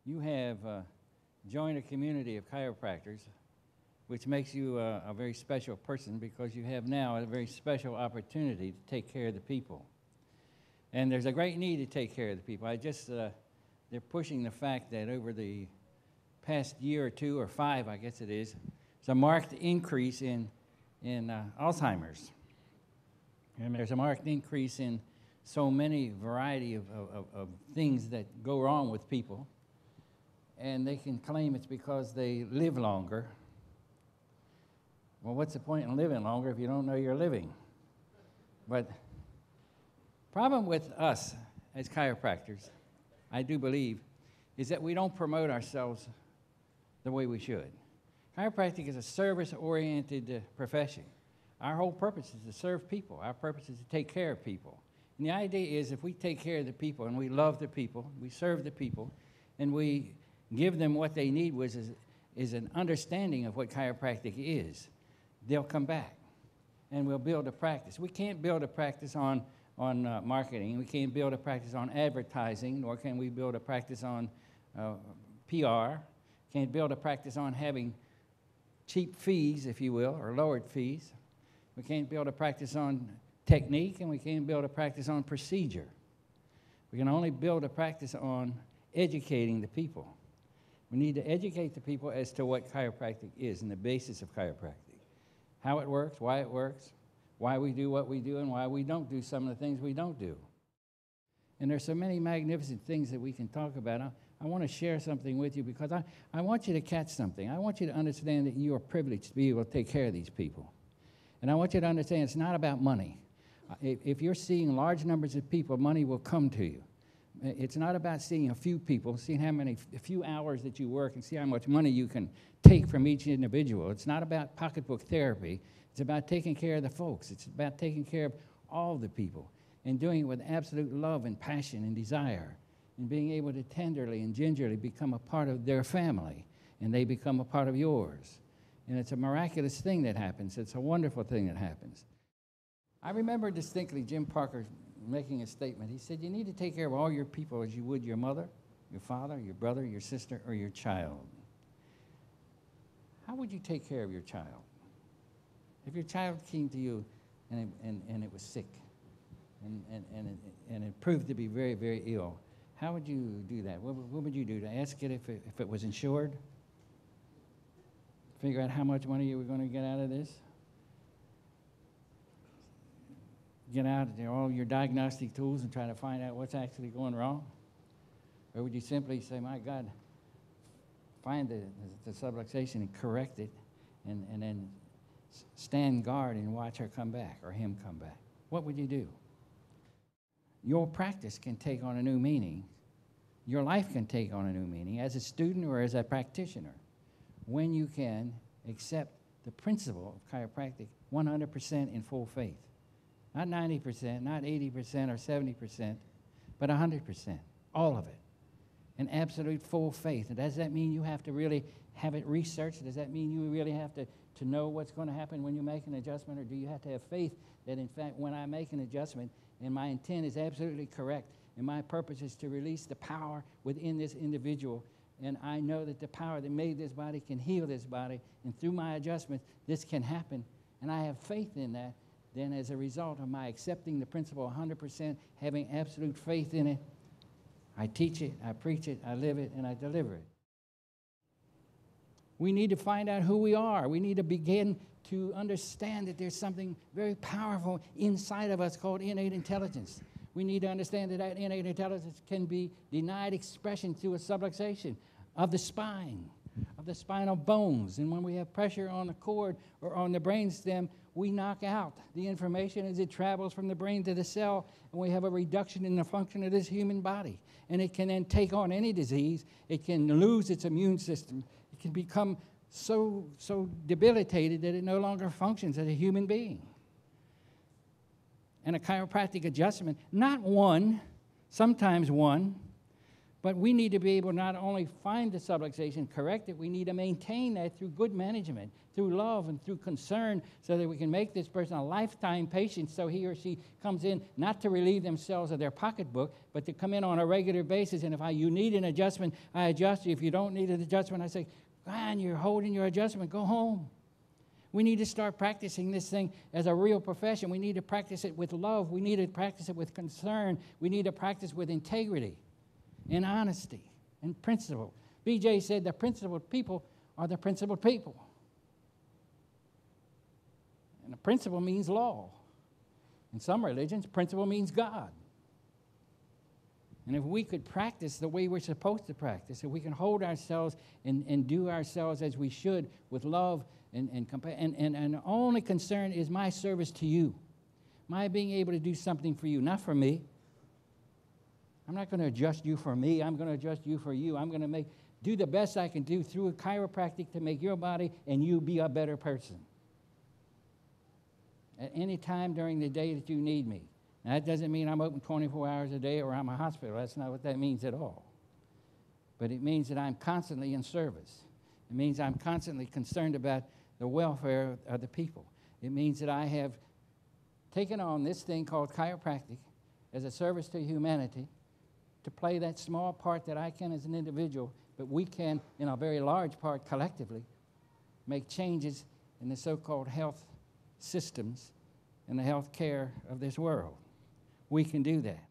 you have joined a community of chiropractors, which makes you a very special person because you have now a very special opportunity to take care of the people. And there's a great need to take care of the people. They're pushing the fact that over the past year or two or 5, I guess it is, there's a marked increase in Alzheimer's. And there's a marked increase in so many variety of things that go wrong with people. And they can claim it's because they live longer. Well, what's the point in living longer if you don't know you're living? But problem with us as chiropractors, I do believe, is that we don't promote ourselves the way we should. Chiropractic is a service-oriented profession. Our whole purpose is to serve people. Our purpose is to take care of people. And the idea is if we take care of the people and we love the people, we serve the people, and we give them what they need, which is an understanding of what chiropractic is, they'll come back, and we'll build a practice. We can't build a practice on marketing. We can't build a practice on advertising, nor can we build a practice on PR. Can't build a practice on having cheap fees, if you will, or lowered fees. We can't build a practice on technique, and we can't build a practice on procedure. We can only build a practice on educating the people. We need to educate the people as to what chiropractic is and the basis of chiropractic, how it works, why we do what we do, and why we don't do some of the things we don't do. And there's so many magnificent things that we can talk about. I want to share something with you because I want you to catch something. I want you to understand that you are privileged to be able to take care of these people. And I want you to understand it's not about money. If you're seeing large numbers of people, money will come to you. It's not about seeing a few people, seeing a few hours that you work and see how much money you can take from each individual. It's not about pocketbook therapy. It's about taking care of the folks. It's about taking care of all the people and doing it with absolute love and passion and desire and being able to tenderly and gingerly become a part of their family, and they become a part of yours. And it's a miraculous thing that happens. It's a wonderful thing that happens. I remember distinctly Jim Parker making a statement. He said, you need to take care of all your people as you would your mother, your father, your brother, your sister, or your child. How would you take care of your child? If your child came to you and it was sick and it proved to be very, very ill, how would you do that? What would you do? To ask it if it was insured? Figure out how much money you were going to get out of this? Get out all your diagnostic tools and try to find out what's actually going wrong? Or would you simply say, my God, find the subluxation and correct it and then stand guard and watch her come back or him come back? What would you do? Your practice can take on a new meaning. Your life can take on a new meaning as a student or as a practitioner when you can accept the principle of chiropractic 100% in full faith. Not 90%, not 80% or 70%, but 100%, all of it. An absolute full faith. And does that mean you have to really have it researched? Does that mean you really have to know what's going to happen when you make an adjustment? Or do you have to have faith that, in fact, when I make an adjustment and my intent is absolutely correct and my purpose is to release the power within this individual, and I know that the power that made this body can heal this body, and through my adjustment, this can happen, and I have faith in that, then as a result of my accepting the principle 100%, having absolute faith in it, I teach it, I preach it, I live it, and I deliver it. We need to find out who we are. We need to begin to understand that there's something very powerful inside of us called innate intelligence. We need to understand that that innate intelligence can be denied expression through a subluxation of the spine, of the spinal bones. And when we have pressure on the cord or on the brainstem, we knock out the information as it travels from the brain to the cell, and we have a reduction in the function of this human body. And it can then take on any disease. It can lose its immune system. It can become so debilitated that it no longer functions as a human being. And a chiropractic adjustment, not one, sometimes one, But we need to be able to not only find the subluxation, correct it, we need to maintain that through good management, through love and through concern, so that we can make this person a lifetime patient, so he or she comes in not to relieve themselves of their pocketbook, but to come in on a regular basis. And if you need an adjustment, I adjust you. If you don't need an adjustment, I say, man, you're holding your adjustment, go home. We need to start practicing this thing as a real profession. We need to practice it with love. We need to practice it with concern. We need to practice with integrity and honesty and principle. BJ said the principled people are the principled people. And the principle means law. In some religions, principle means God. And if we could practice the way we're supposed to practice, if we can hold ourselves and do ourselves as we should with love and the only concern is my service to you, my being able to do something for you, not for me. I'm not going to adjust you for me. I'm going to adjust you for you. I'm going to do the best I can do through a chiropractic to make your body and you be a better person at any time during the day that you need me. Now, that doesn't mean I'm open 24 hours a day or I'm a hospital. That's not what that means at all. But it means that I'm constantly in service. It means I'm constantly concerned about the welfare of the people. It means that I have taken on this thing called chiropractic as a service to humanity, to play that small part that I can as an individual, but we can, in a very large part collectively, make changes in the so-called health systems and the health care of this world. We can do that.